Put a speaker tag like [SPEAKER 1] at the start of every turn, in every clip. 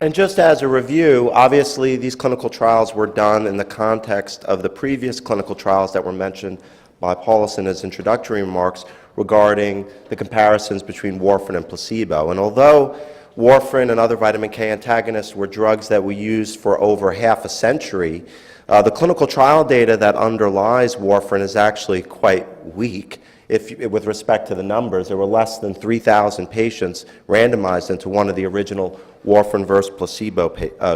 [SPEAKER 1] And just as a review, obviously these clinical trials were done in the context of the previous clinical trials that were mentioned by Paulus in his introductory remarks regarding the comparisons between warfarin and placebo. And although warfarin and other vitamin K antagonists were drugs that we used for over half a century, the clinical trial data that underlies warfarin is actually quite weak. With respect to the numbers, there were less than 3,000 patients randomized into one of the original warfarin versus placebo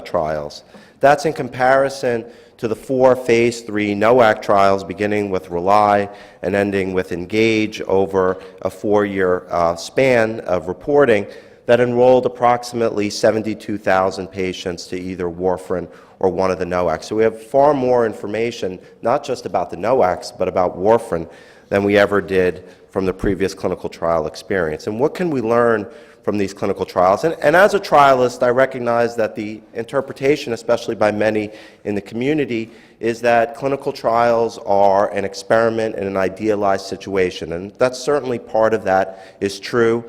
[SPEAKER 1] trials. That's in comparison to the 4 phase 3 NOAC trials, beginning with RELY and ending with ENGAGE over a 4-year span of reporting that enrolled approximately 72,000 patients to either warfarin or one of the NOACs. So we have far more information, not just about the NOACs, but about warfarin than we ever did from the previous clinical trial experience. And what can we learn from these clinical trials? And as a trialist, I recognize that the interpretation, especially by many in the community, is that clinical trials are an experiment in an idealized situation. And that's certainly part of that is true.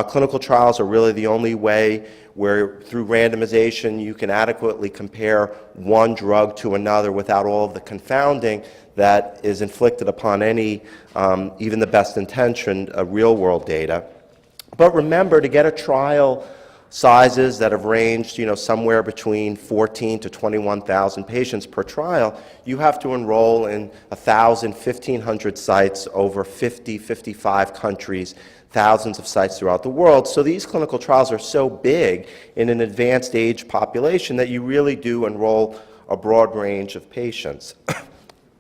[SPEAKER 1] Clinical trials are really the only way where through randomization you can adequately compare one drug to another without all of the confounding that is inflicted upon any, even the best intentioned, real-world data. But remember, to get a trial sizes that have ranged, somewhere between 14 to 21,000 patients per trial, you have to enroll in 1,000, 1,500 sites over 50, 55 countries, thousands of sites throughout the world. So these clinical trials are so big in an advanced age population that you really do enroll a broad range of patients.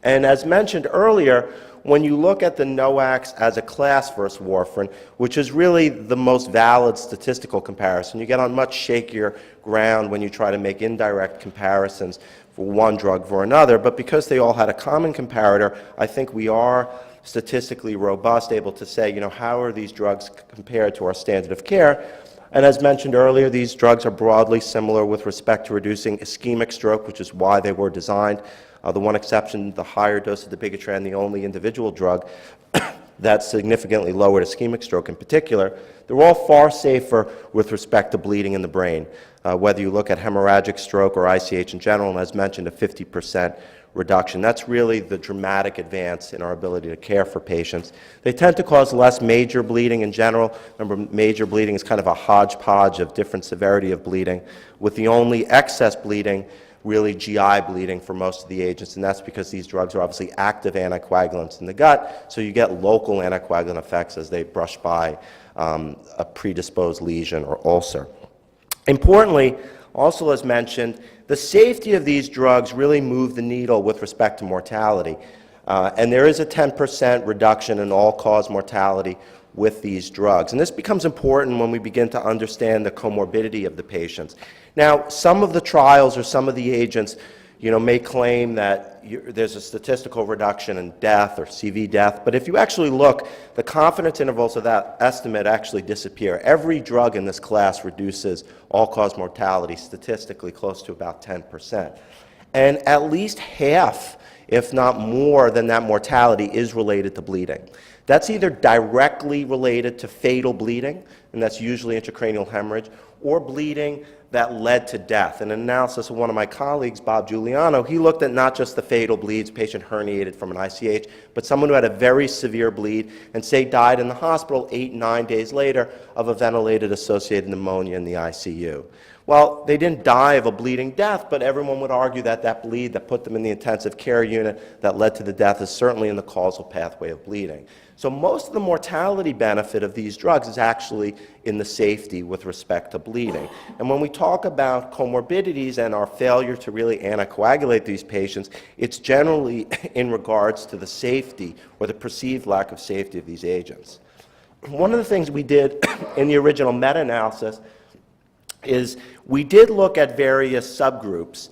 [SPEAKER 1] And as mentioned earlier, when you look at the NOACs as a class versus warfarin, which is really the most valid statistical comparison, you get on much shakier ground when you try to make indirect comparisons for one drug for another. But because they all had a common comparator, I think we are statistically robust, able to say, how are these drugs compared to our standard of care? And as mentioned earlier, these drugs are broadly similar with respect to reducing ischemic stroke, which is why they were designed. The one exception, the higher dose of dabigatran, the only individual drug that significantly lowered ischemic stroke in particular. They're all far safer with respect to bleeding in the brain, whether you look at hemorrhagic stroke or ICH in general, and as mentioned, a 50% reduction. That's really the dramatic advance in our ability to care for patients. They tend to cause less major bleeding in general. Remember, major bleeding is kind of a hodgepodge of different severity of bleeding, with the only excess bleeding really GI bleeding for most of the agents, and that's because these drugs are obviously active anticoagulants in the gut, so you get local anticoagulant effects as they brush by a predisposed lesion or ulcer. Importantly, also as mentioned, the safety of these drugs really move the needle with respect to mortality, and there is a 10% reduction in all-cause mortality with these drugs. And this becomes important when we begin to understand the comorbidity of the patients. Now, some of the trials or some of the agents, may claim that there's a statistical reduction in death or CV death, but if you actually look, the confidence intervals of that estimate actually disappear. Every drug in this class reduces all-cause mortality statistically close to about 10%. And at least half, if not more than that mortality, is related to bleeding. That's either directly related to fatal bleeding, and that's usually intracranial hemorrhage, or bleeding that led to death. In an analysis of one of my colleagues, Bob Giuliano, he looked at not just the fatal bleeds, patient herniated from an ICH, but someone who had a very severe bleed and say died in the hospital 8-9 days later of a ventilated associated pneumonia in the ICU. Well, they didn't die of a bleeding death, but everyone would argue that that bleed that put them in the intensive care unit that led to the death is certainly in the causal pathway of bleeding. So most of the mortality benefit of these drugs is actually in the safety with respect to bleeding. And when we talk about comorbidities and our failure to really anticoagulate these patients, it's generally in regards to the safety or the perceived lack of safety of these agents. One of the things we did in the original meta-analysis is we did look at various subgroups.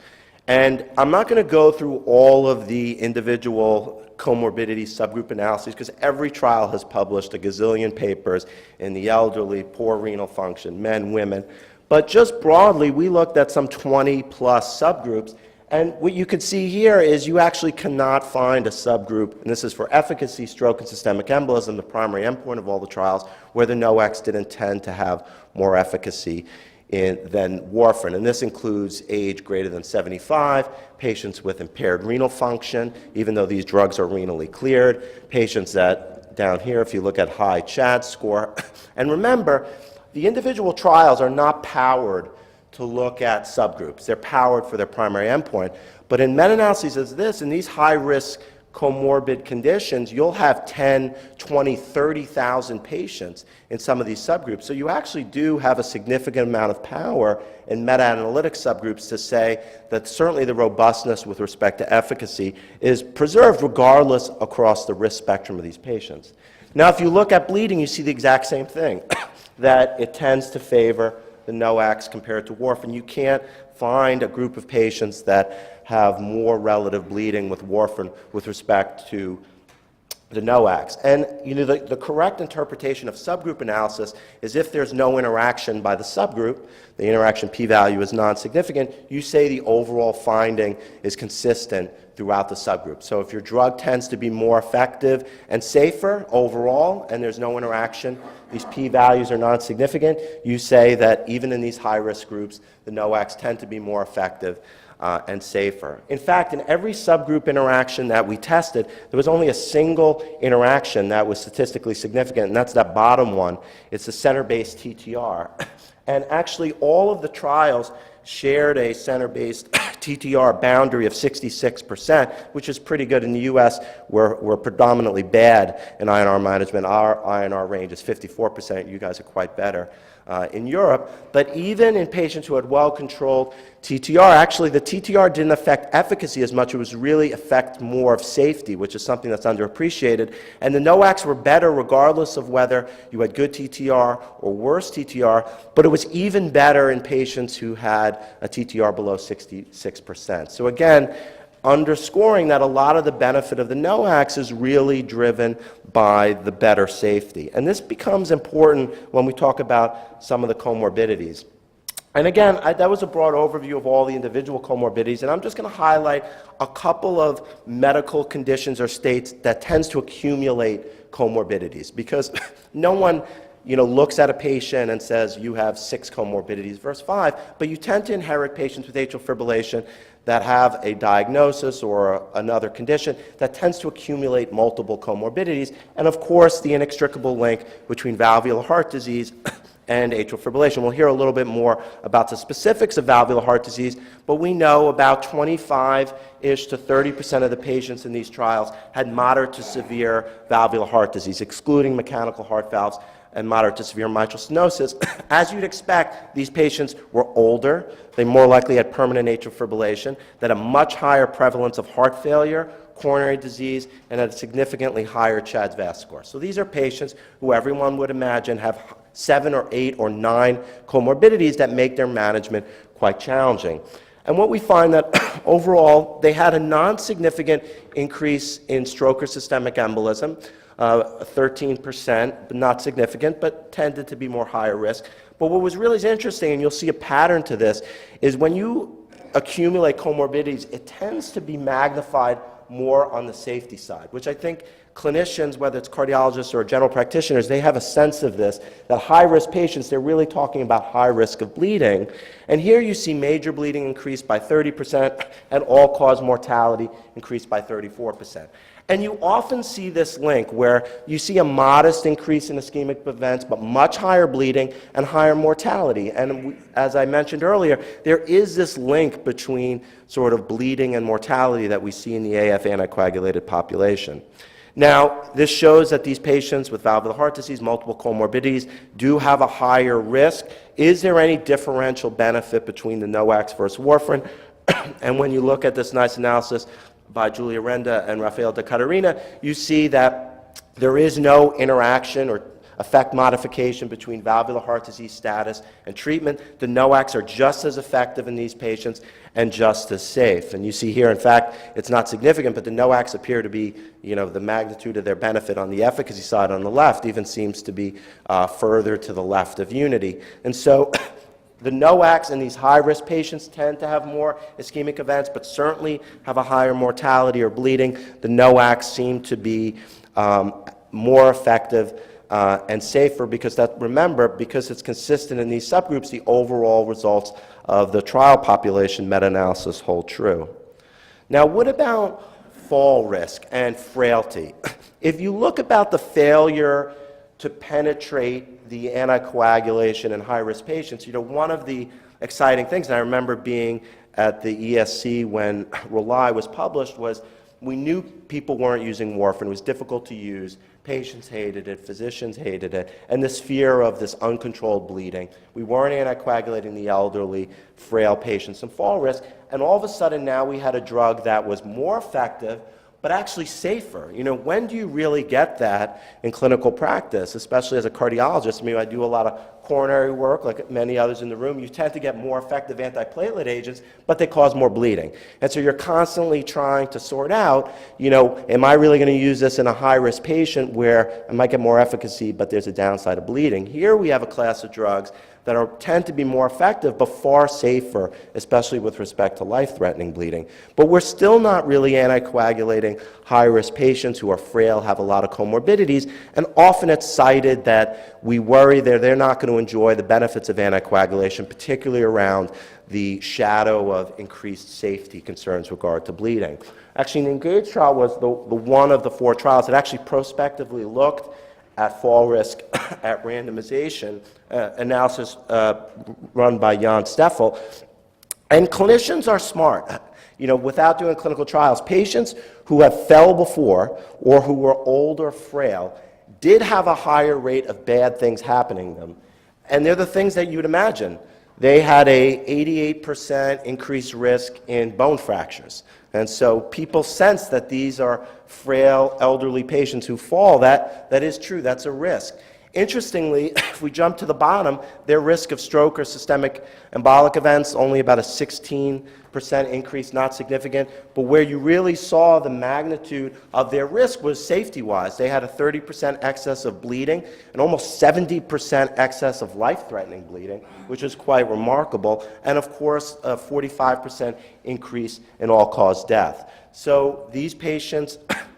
[SPEAKER 1] And I'm not going to go through all of the individual comorbidity subgroup analyses because every trial has published a gazillion papers in the elderly, poor renal function, men, women. But just broadly, we looked at some 20 plus subgroups. And what you can see here is you actually cannot find a subgroup, and this is for efficacy, stroke, and systemic embolism, the primary endpoint of all the trials, where the NOACs didn't tend to have more efficacy than warfarin. And this includes age greater than 75, patients with impaired renal function, even though these drugs are renally cleared, patients that, down here, if you look at high CHAD score. And remember, the individual trials are not powered to look at subgroups. They're powered for their primary endpoint. But in meta-analyses as this, in these high-risk comorbid conditions, you'll have 10, 20, 30,000 patients in some of these subgroups. So you actually do have a significant amount of power in meta-analytic subgroups to say that certainly the robustness with respect to efficacy is preserved regardless across the risk spectrum of these patients. Now, if you look at bleeding, you see the exact same thing, that it tends to favor the NOACs compared to warfarin. You can't find a group of patients that have more relative bleeding with warfarin with respect to the NOACs. And the correct interpretation of subgroup analysis is if there's no interaction by the subgroup, the interaction p-value is non-significant, you say the overall finding is consistent throughout the subgroup. So if your drug tends to be more effective and safer overall, and there's no interaction, these p-values are non-significant, you say that even in these high-risk groups, the NOACs tend to be more effective and safer. In fact, in every subgroup interaction that we tested, there was only a single interaction that was statistically significant, and that's that bottom one. It's the center-based TTR. And actually, all of the trials shared a center-based TTR boundary of 66%, which is pretty good. In the US, we're predominantly bad in INR management. Our INR range is 54%. You guys are quite better in Europe. But even in patients who had well-controlled TTR, actually the TTR didn't affect efficacy as much. It was really affect more of safety, which is something that's underappreciated. And the NOACs were better regardless of whether you had good TTR or worse TTR, but it was even better in patients who had a TTR below 66%. So again, underscoring that a lot of the benefit of the NOACs is really driven by the better safety. And this becomes important when we talk about some of the comorbidities. And again, that was a broad overview of all the individual comorbidities, and I'm just going to highlight a couple of medical conditions or states that tends to accumulate comorbidities, because no one looks at a patient and says you have 6 comorbidities versus 5, but you tend to inherit patients with atrial fibrillation that have a diagnosis or another condition that tends to accumulate multiple comorbidities, and of course the inextricable link between valvular heart disease and atrial fibrillation. We'll hear a little bit more about the specifics of valvular heart disease, but we know about 25-ish to 30% of the patients in these trials had moderate to severe valvular heart disease, excluding mechanical heart valves and moderate to severe mitral stenosis. As you'd expect, these patients were older. They more likely had permanent atrial fibrillation, that had a much higher prevalence of heart failure, coronary disease, and had a significantly higher CHA2DS2-VASc score. So these are patients who everyone would imagine have 7 or 8 or 9 comorbidities that make their management quite challenging. And what we find that overall, they had a non-significant increase in stroke or systemic embolism, 13%, but not significant, but tended to be more higher risk. But what was really interesting, and you'll see a pattern to this, is when you accumulate comorbidities, it tends to be magnified more on the safety side, which I think clinicians, whether it's cardiologists or general practitioners, they have a sense of this, that high-risk patients, they're really talking about high risk of bleeding. And here you see major bleeding increased by 30% and all-cause mortality increased by 34%. And you often see this link where you see a modest increase in ischemic events, but much higher bleeding and higher mortality. And as I mentioned earlier, there is this link between sort of bleeding and mortality that we see in the AF anticoagulated population. Now, this shows that these patients with valvular heart disease, multiple comorbidities, do have a higher risk. Is there any differential benefit between the NOACs versus warfarin? And when you look at this nice analysis by Julia Renda and Rafael de Catarina, you see that there is no interaction or effect modification between valvular heart disease status and treatment. The NOACs are just as effective in these patients and just as safe. And you see here, in fact, it's not significant, but the NOACs appear to be, the magnitude of their benefit on the efficacy side on the left even seems to be further to the left of unity. And so the NOACs in these high-risk patients tend to have more ischemic events, but certainly have a higher mortality or bleeding. The NOACs seem to be more effective and safer because remember, because it's consistent in these subgroups, the overall results of the trial population meta-analysis hold true. Now, what about fall risk and frailty? If you look about the failure to penetrate the anticoagulation in high-risk patients, one of the exciting things, and I remember being at the ESC when RELY was published, was we knew people weren't using warfarin. It was difficult to use. Patients hated it. Physicians hated it. And this fear of this uncontrolled bleeding. We weren't anticoagulating the elderly, frail patients and fall risk. And all of a sudden now we had a drug that was more effective, but actually safer. When do you really get that in clinical practice, especially as a cardiologist? I do a lot of coronary work, like many others in the room. You tend to get more effective antiplatelet agents, but they cause more bleeding. And so you're constantly trying to sort out, am I really going to use this in a high-risk patient where I might get more efficacy, but there's a downside of bleeding? Here we have a class of drugs that tend to be more effective but far safer, especially with respect to life-threatening bleeding. But we're still not really anticoagulating high-risk patients who are frail, have a lot of comorbidities, and often it's cited that we worry they're not going to enjoy the benefits of anticoagulation, particularly around the shadow of increased safety concerns with regard to bleeding. Actually, the ENGAGE trial was the one of the 4 trials that actually prospectively looked at fall risk at randomization analysis run by Jan Steffel. And clinicians are smart. Without doing clinical trials, patients who have fell before or who were old or frail did have a higher rate of bad things happening to them. And they're the things that you'd imagine. They had a 88% increased risk in bone fractures. And so people sense that these are frail, elderly patients who fall. That is true. That's a risk. Interestingly, if we jump to the bottom, their risk of stroke or systemic embolic events, only about a 16% increase, not significant. But where you really saw the magnitude of their risk was safety-wise. They had a 30% excess of bleeding and almost 70% excess of life-threatening bleeding, which is quite remarkable. And of course, a 45% increase in all-cause death. So these patients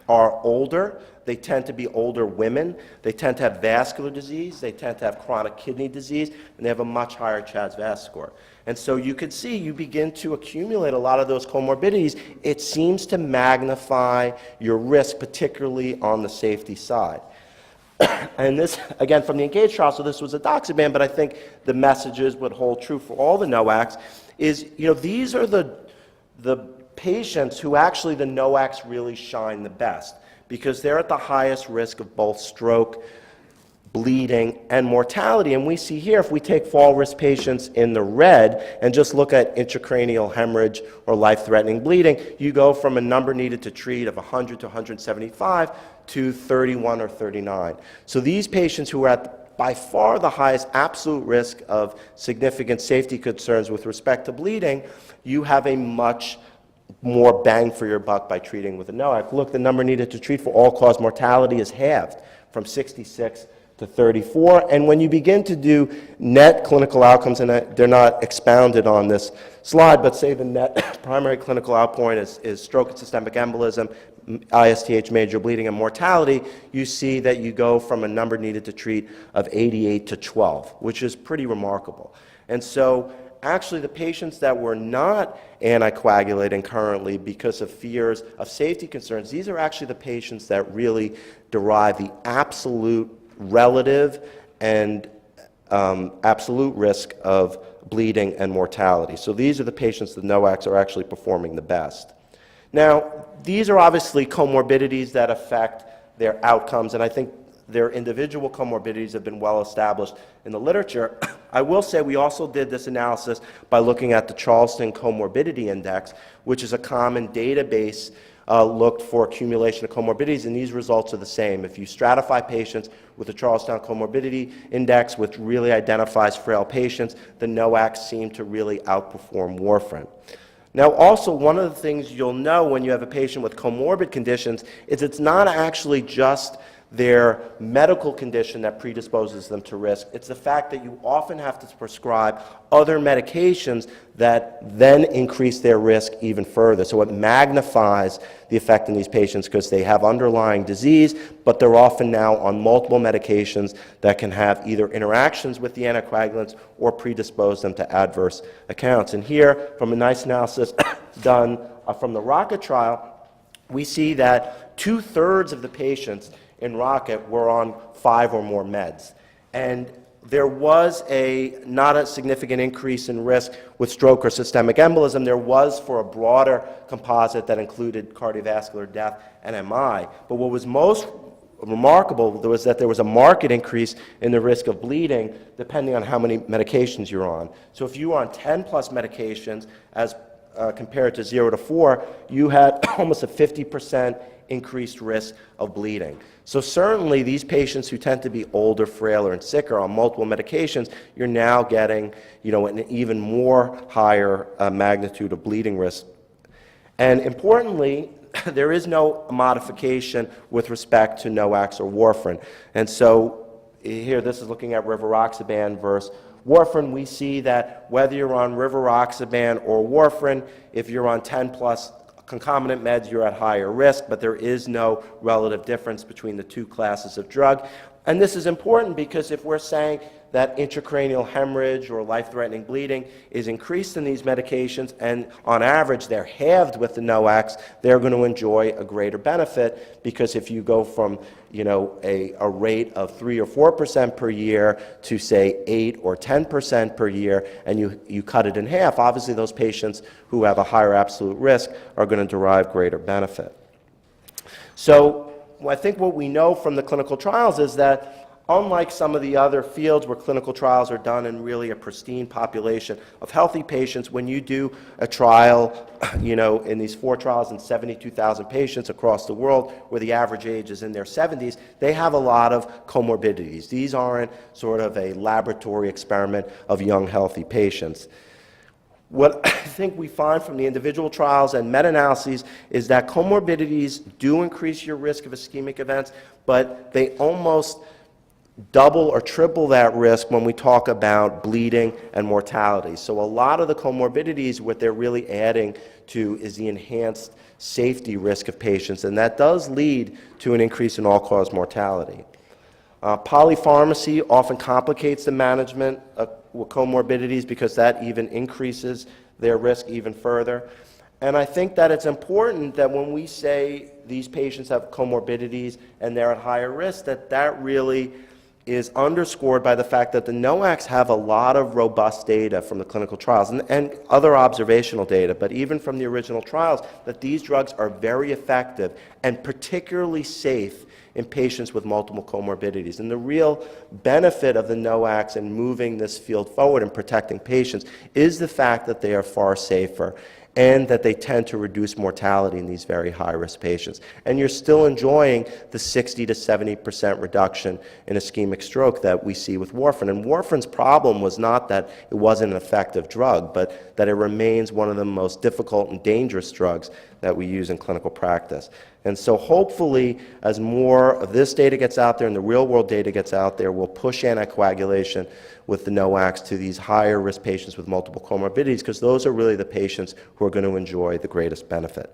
[SPEAKER 1] are older. They tend to be older women. They tend to have vascular disease. They tend to have chronic kidney disease, and they have a much higher CHA2DS2-VASc score. And so you could see you begin to accumulate a lot of those comorbidities. It seems to magnify your risk, particularly on the safety side. And this, again, from the ENGAGE trial, so this was edoxaban, but I think the messages would hold true for all the NOACs, is, these are the patients who actually the NOACs really shine the best, because they're at the highest risk of both stroke, bleeding, and mortality. And we see here, if we take fall risk patients in the red and just look at intracranial hemorrhage or life-threatening bleeding, you go from a number needed to treat of 100 to 175 to 31 or 39. So these patients who are at by far the highest absolute risk of significant safety concerns with respect to bleeding, you have a much more bang for your buck by treating with a NOAC. Look, the number needed to treat for all-cause mortality is halved from 66 to 34. And when you begin to do net clinical outcomes, and they're not expounded on this slide, but say the net primary clinical outpoint is stroke and systemic embolism, ISTH major bleeding, and mortality, you see that you go from a number needed to treat of 88 to 12, which is pretty remarkable. And so actually the patients that were not anticoagulating currently because of fears of safety concerns, these are actually the patients that really derive the absolute relative and absolute risk of bleeding and mortality. So these are the patients that NOACs are actually performing the best. Now, these are obviously comorbidities that affect their outcomes, and I think their individual comorbidities have been well established in the literature. I will say we also did this analysis by looking at the Charleston Comorbidity Index, which is a common database looked for accumulation of comorbidities, and these results are the same. If you stratify patients with the Charleston Comorbidity Index, which really identifies frail patients, the NOACs seem to really outperform warfarin. Now, also, one of the things you'll know when you have a patient with comorbid conditions is it's not actually just their medical condition that predisposes them to risk. It's the fact that you often have to prescribe other medications that then increase their risk even further. So it magnifies the effect in these patients because they have underlying disease, but they're often now on multiple medications that can have either interactions with the anticoagulants or predispose them to adverse accounts. And here, from a nice analysis done from the ROCKET trial, we see that 2/3 of the patients in ROCKET were on 5 or more meds. And there was not a significant increase in risk with stroke or systemic embolism. There was for a broader composite that included cardiovascular death and MI. But what was most remarkable was that there was a marked increase in the risk of bleeding depending on how many medications you're on. So if you were on 10 plus medications as compared to 0 to 4, you had almost a 50% increased risk of bleeding. So certainly these patients who tend to be older, frailer, and sicker on multiple medications, you're now getting, an even more higher magnitude of bleeding risk. And importantly, there is no modification with respect to NOACs or warfarin. And so here, this is looking at rivaroxaban versus warfarin. We see that whether you're on rivaroxaban or warfarin, if you're on 10 plus concomitant meds, you're at higher risk, but there is no relative difference between the two classes of drug. And this is important because if we're saying that intracranial hemorrhage or life-threatening bleeding is increased in these medications, and on average they're halved with the NOACs, they're going to enjoy a greater benefit, because if you go from a rate of 3 or 4% per year to say 8 or 10% per year, and you cut it in half, obviously those patients who have a higher absolute risk are going to derive greater benefit. So I think what we know from the clinical trials is that unlike some of the other fields where clinical trials are done in really a pristine population of healthy patients, when you do a trial, in these 4 trials in 72,000 patients across the world, where the average age is in their 70s, they have a lot of comorbidities. These aren't sort of a laboratory experiment of young, healthy patients. What I think we find from the individual trials and meta-analyses is that comorbidities do increase your risk of ischemic events, but they almost double or triple that risk when we talk about bleeding and mortality. So a lot of the comorbidities, what they're really adding to is the enhanced safety risk of patients, and that does lead to an increase in all-cause mortality. Polypharmacy often complicates the management of comorbidities because that even increases their risk even further. And I think that it's important that when we say these patients have comorbidities and they're at higher risk, that really is underscored by the fact that the NOACs have a lot of robust data from the clinical trials and other observational data, but even from the original trials, that these drugs are very effective and particularly safe in patients with multiple comorbidities. And the real benefit of the NOACs in moving this field forward and protecting patients is the fact that they are far safer and that they tend to reduce mortality in these very high-risk patients. And you're still enjoying the 60 to 70% reduction in ischemic stroke that we see with warfarin. And warfarin's problem was not that it wasn't an effective drug, but that it remains one of the most difficult and dangerous drugs that we use in clinical practice. And so hopefully, as more of this data gets out there and the real-world data gets out there, we'll push anticoagulation with the NOACs to these higher-risk patients with multiple comorbidities, because those are really the patients who are going to enjoy the greatest benefit.